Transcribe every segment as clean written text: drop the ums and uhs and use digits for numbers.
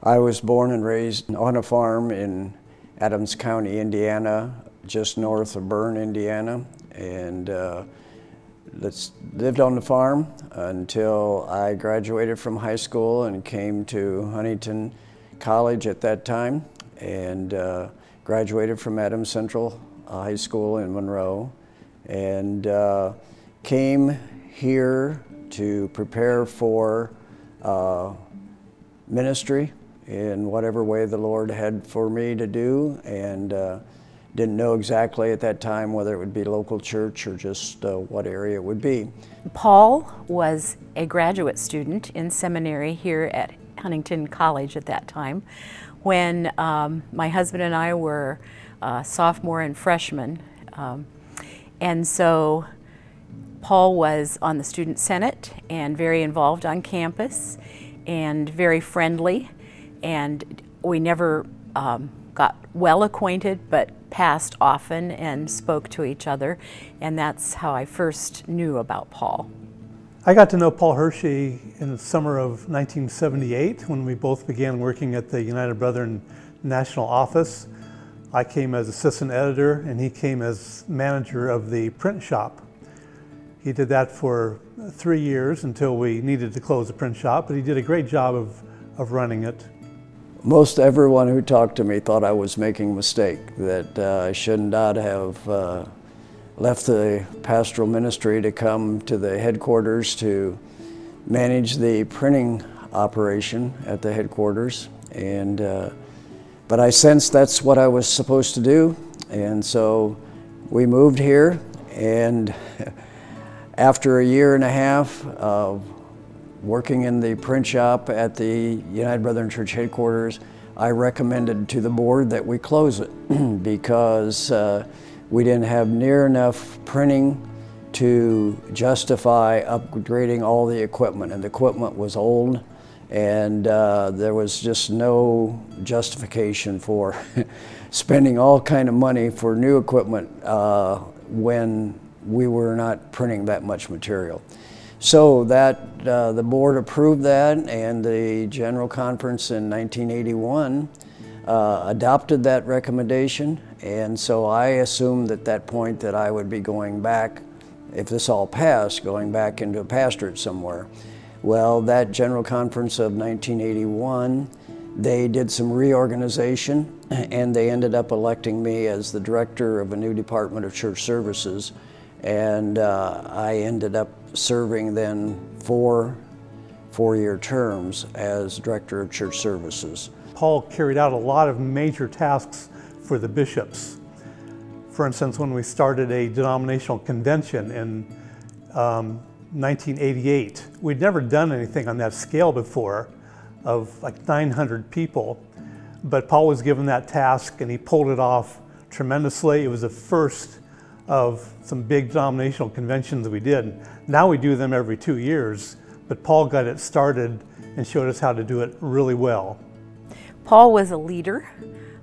I was born and raised on a farm in Adams County, Indiana, just north of Bern, Indiana, and lived on the farm until I graduated from high school and came to Huntington College at that time, and graduated from Adams Central High School in Monroe, and came here to prepare for ministry in whatever way the Lord had for me to do, and didn't know exactly at that time whether it would be local church or just what area it would be. Paul was a graduate student in seminary here at Huntington College at that time, when my husband and I were sophomore and freshman. And so Paul was on the student senate and very involved on campus and very friendly, and we never got well acquainted, but passed often and spoke to each other, and that's how I first knew about Paul. I got to know Paul Hirschy in the summer of 1978 when we both began working at the United Brethren National Office. I came as assistant editor and he came as manager of the print shop. He did that for 3 years until we needed to close the print shop, but he did a great job of running it. Most everyone who talked to me thought I was making a mistake, that I should not have left the pastoral ministry to come to the headquarters to manage the printing operation at the headquarters. And but I sensed that's what I was supposed to do, and so we moved here, and after a year and a half of working in the print shop at the United Brethren Church headquarters, I recommended to the board that we close it because we didn't have near enough printing to justify upgrading all the equipment, and the equipment was old, and there was just no justification for spending all kind of money for new equipment when we were not printing that much material. So that the board approved that, and the General Conference in 1981 adopted that recommendation, and so I assumed at that point that I would be going back, if this all passed, going back into a pastorate somewhere. Well, that General Conference of 1981, they did some reorganization, and they ended up electing me as the director of a new department of church services, and I ended up serving then 4 four-year terms as director of church services. Paul carried out a lot of major tasks for the bishops. For instance, when we started a denominational convention in 1988, we'd never done anything on that scale before, of like 900 people, but Paul was given that task and he pulled it off tremendously. It was the first of some big denominational conventions that we did. Now we do them every 2 years, but Paul got it started and showed us how to do it really well. Paul was a leader,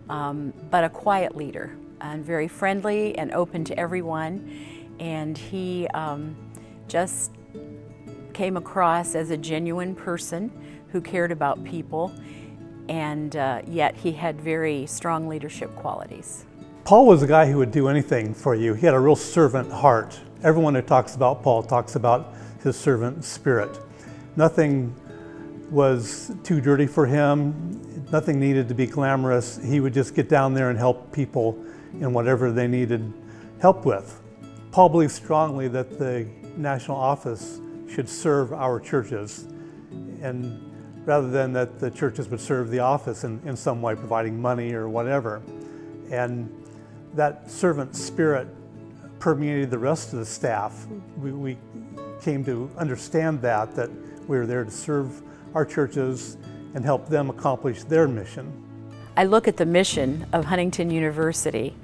but a quiet leader, and very friendly and open to everyone, and he just came across as a genuine person who cared about people, and yet he had very strong leadership qualities. Paul was a guy who would do anything for you. He had a real servant heart. Everyone who talks about Paul talks about his servant spirit. Nothing was too dirty for him. Nothing needed to be glamorous. He would just get down there and help people in whatever they needed help with. Paul believed strongly that the national office should serve our churches, and rather than that the churches would serve the office in some way, providing money or whatever. And that servant spirit permeated the rest of the staff. We came to understand that we were there to serve our churches and help them accomplish their mission. I look at the mission of Huntington University,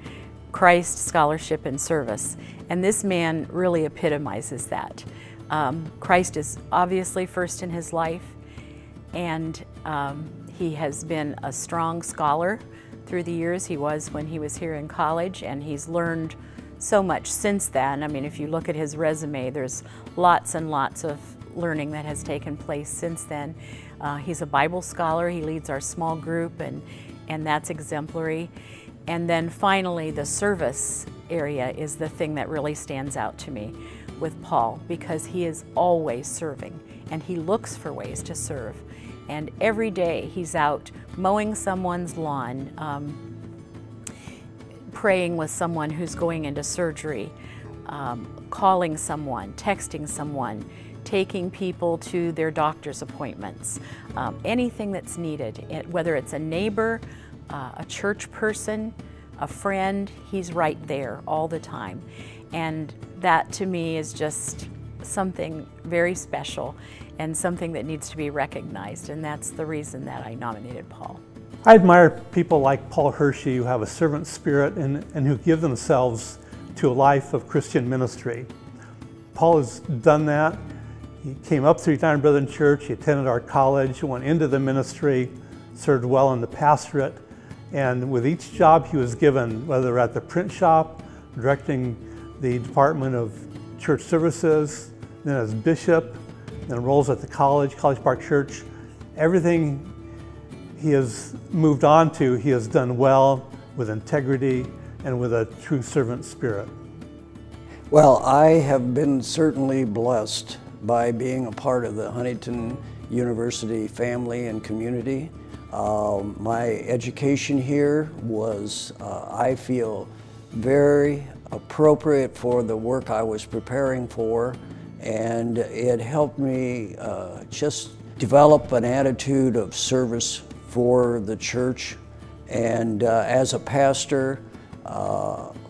Christ, scholarship, and service, and this man really epitomizes that. Christ is obviously first in his life, and he has been a strong scholar through the years. He was when he was here in college, and he's learned so much since then. I mean, if you look at his resume, there's lots and lots of learning that has taken place since then. He's a Bible scholar. He leads our small group, and that's exemplary. And then finally, the service area is the thing that really stands out to me with Paul, because he is always serving and he looks for ways to serve. And every day he's out mowing someone's lawn, praying with someone who's going into surgery, calling someone, texting someone, taking people to their doctor's appointments, anything that's needed, whether it's a neighbor, a church person, a friend, he's right there all the time. And that to me is just something very special and something that needs to be recognized, and that's the reason that I nominated Paul. I admire people like Paul Hirschy who have a servant spirit and who give themselves to a life of Christian ministry. Paul has done that. He came up through United Brethren Church, he attended our college, went into the ministry, served well in the pastorate, and with each job he was given, whether at the print shop, directing the Department of Church Services, then as bishop, then roles at the College Park Church, everything he has moved on to, he has done well, with integrity, and with a true servant spirit. Well, I have been certainly blessed by being a part of the Huntington University family and community. My education here was, I feel, very appropriate for the work I was preparing for, and it helped me just develop an attitude of service for the church. And as a pastor,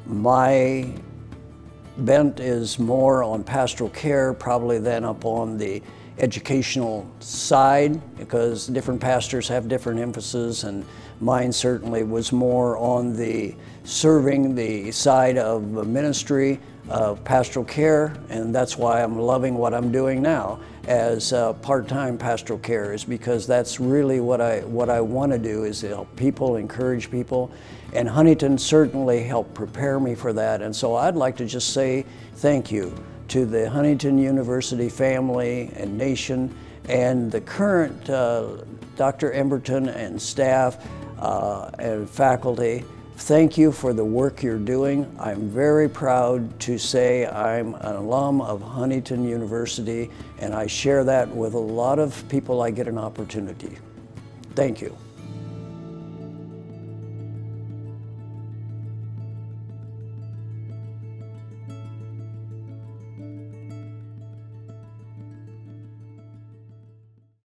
my bent is more on pastoral care probably than up on the educational side, because different pastors have different emphasis, and mine certainly was more on the serving the side of ministry of pastoral care, and that's why I'm loving what I'm doing now as part-time pastoral care, is because that's really what I want to do, is help people, encourage people, and Huntington certainly helped prepare me for that. And so I'd like to just say thank you to the Huntington University family and nation, and the current Dr. Emberton and staff and faculty. Thank you for the work you're doing. I'm very proud to say I'm an alum of Huntington University, and I share that with a lot of people I get an opportunity. Thank you.